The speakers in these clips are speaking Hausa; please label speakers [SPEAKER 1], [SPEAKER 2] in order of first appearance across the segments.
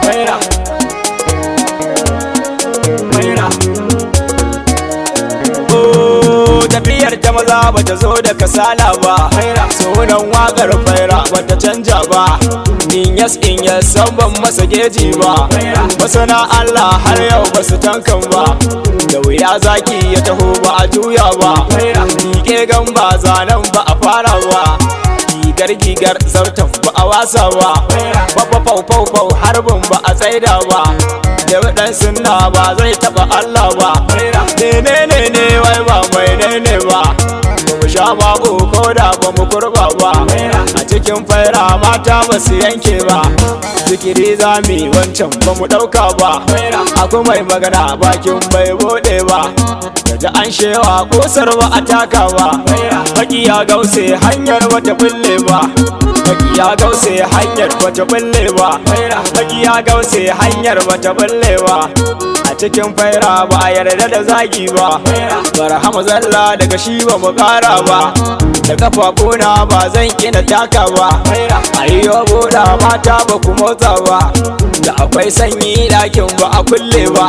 [SPEAKER 1] faira faira. Tafiyar ta maza bata zo da kasala ba, sunan wakar faira bata canja ba. In yes san ban masa geji ba, masana Allah har yau basu tankan ba. Da wuya zaki ya taho ba a juya ba, rike gamba zanen ba a fara ba. Gigar zartan ba a wasa ba, fau harbin ba a tsaida ba. Da waɗan sunna ba zai taɓa Allah ba, ne wai ba mai ne ba. Mu sha babu ko da ba mu kurba ba, a cikin faira mata ba su yanke ba. Zikiri zami wancan ba mu ɗauka ba, akwai mai magana bakin bai bude ba. Daga an shewa kusar ba a taka ba, makiya gause hanyar wata bulle ba. Makiya gause hanyar wata bulle ba, makiya gause hanyar wata bulle ba. A cikin faira ba a yarda da zagi ba, barhama zalla daga shi ba mu kara ba. Da kafafuna ba zan kina taka ba, ayyo buɗa mata ba ku motsa ba. Da akwai sanyi ɗakin ba a kulle ba,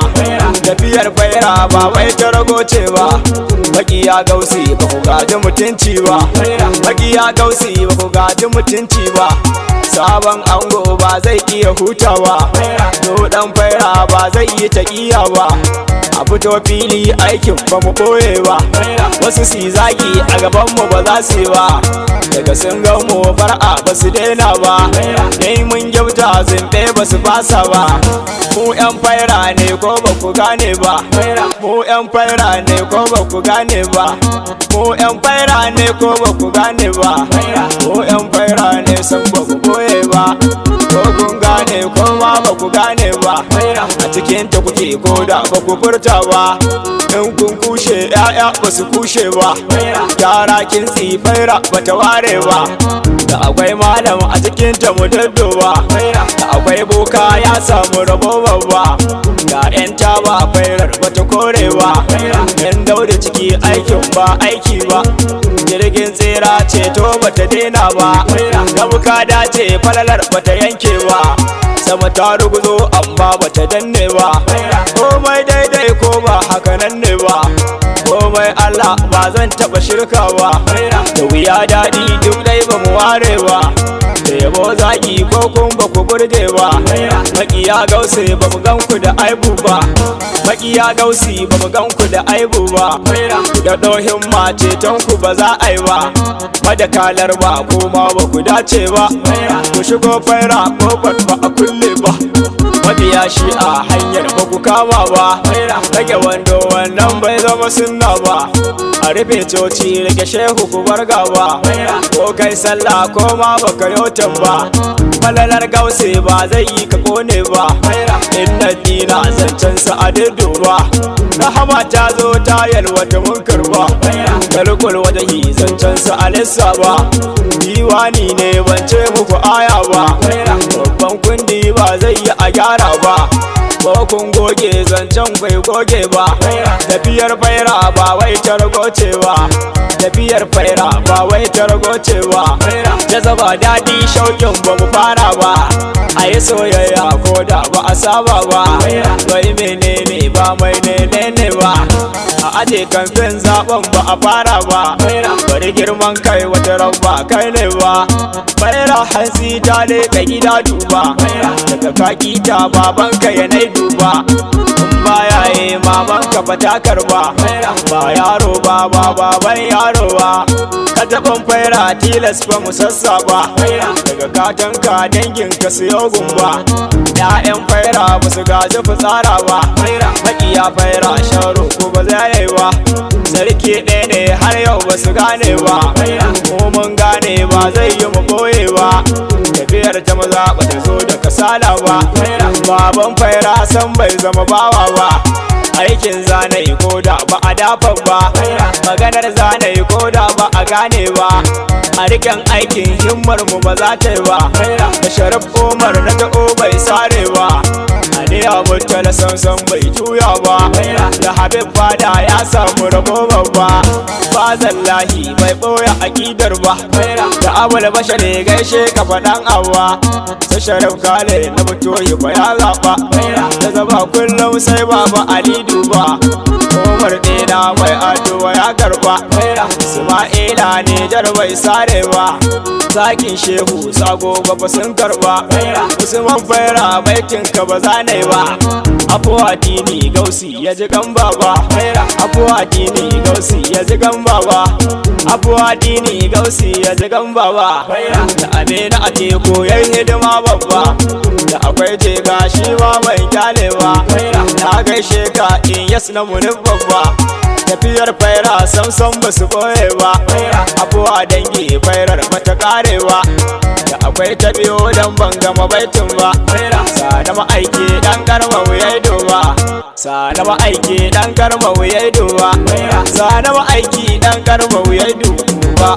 [SPEAKER 1] tafiyar faira ba wai ta ragoce ba. Makiya gausi ba ku gaji mutunci ba, makiya gausi ba ku gaji mutunci ba. Sabon ango ba zai iya hutawa, to dan faira ba zai yi taƙiya ba. A fito fili aikin ba mu ɓoye ba, wasu si zagi a gaban mu ba za su yi ba. Daga sun ga mu far'a ba su daina ba, dai mun gyauta zimbe ba su fasa ba. Mu yan faira ne ko ba ku gane ba, mu yan faira ne ko ba ku gane ba, mu yan faira ne ko ba ku gane ba, mu yan faira ne san ba ku boye ba. Ko kun gane ko ma ba ku gane ba, a cikin ta kuke ko da ba ku furta ba. In kun kushe ya'ya ba su kushe ba, yara kin faira ba ta ware ba. Da akwai malam a cikin ta mu daddoba, da akwai boka ya samu rabo babba. Da 'yan taba fairar ba ta kore ba, 'yan dauda ciki aikin ba aiki ba. Jirgin tsira ceto ba ta daina ba, gabuka dace falalar ba ta yanke ba. Sama ta ruguzo amma ba ta danne ba, komai daidai ko ba haka nan ne ba. Komai Allah ba zan taɓa shirka ba, da wuya daɗi duk dai ba mu ware ba. Da yabo zaki ko kun ba ku burge ba, makiya gause ba mu ganku da aibu ba. Makiya gausi ba mu ganku da aibu ba, da ɗohin ma cetonku ba za a yi ba. Madakalar ba kuma ba ku dace ba, ku shigo faira kofar ba a kulle ba. Mabiya shi a hanyar ba ku kama ba, rage wando wannan bai zama sunna ba. A rufe coci rage shehu ku barga ba, ko kai sallah ko ma baka yotan ba. Falalar gause ba zai yi ka kone ba, inna dina zancensa a ba. Rahama ta zo ta yalwata munkar ba, kalkul wajahi zancensa a lissa ba. Diwani ne ban ce muku aya ba, babban kundi ba zai yi a gyara ba. Ko kun goge zancen bai goge ba, tafiyar faira ba wai ta ragoce ba. Tafiyar faira ba wai ta ragoce ba, jazaba daɗi shauƙin ba mu fara ba. A yi soyayya ko da ba a saba ba, wai menene ba mai ne ba. A aje kamfen zaben ba a fara ba, bari girman kai wata rabba kai ne ba. Faira hantsi ta leƙa gida duba, daga kaki ta babanka yanai duba. Baya yi mamanka ba ta karba, ba yaro ba baban yaro ba. Ka taɓan faira tilas ba mu sassa ba, daga katanka danginka su yau gumba. 'Ya'yan faira ba su gaji fitsara ba, makiya faira sharo ko ba zai yi ba. Sarki ɗaya ne har yau ba su gane ba, ko mun gane ba zai yi mu boye ba. Tafiyar ta maza ba ta zo da kasala ba, baban faira san bai zama bawa ba. Aikin zanayi ko da ba a dafa ba, maganar zanayi ko da ba a gane ba. A riken aikin himmar mu ba za ta yi ba, da Sharif Umar na ta'o bai sare ba. A duniya mutala sansan bai juya ba da Habib fada ya samu rabo babba ba zallahi bai boya akidar ba da Abul Bashar ne gaishe ka faɗan awa sai Sharif Kale na Butoyi ba ya zaɓa da zaba kullum sai baba Ali duba Umar ɗina mai addu'a ya karba Isma'ila ne jar bai sare ba zakin shehu sago ba sun karba Usman Faira baitin ka ba zane ba afuwa dini gausi ya ji kan baba afuwa dini gausi ya ji kan baba afuwa dini gausi ya ji kan baba da amina a teku yayin hidima babba da akwai jega shi ma mai kyalewa na gaishe ka in yas na munin babba tafiyar faira samson ba su boye ba abuwa dangi fairar bata karewa da akwai ta biyo dan ban gama baitin ba sana ma'aiki dan karma wuyai doba sana ma'aiki dan karma wuyai doba sana ma'aiki dan karma wuyai doba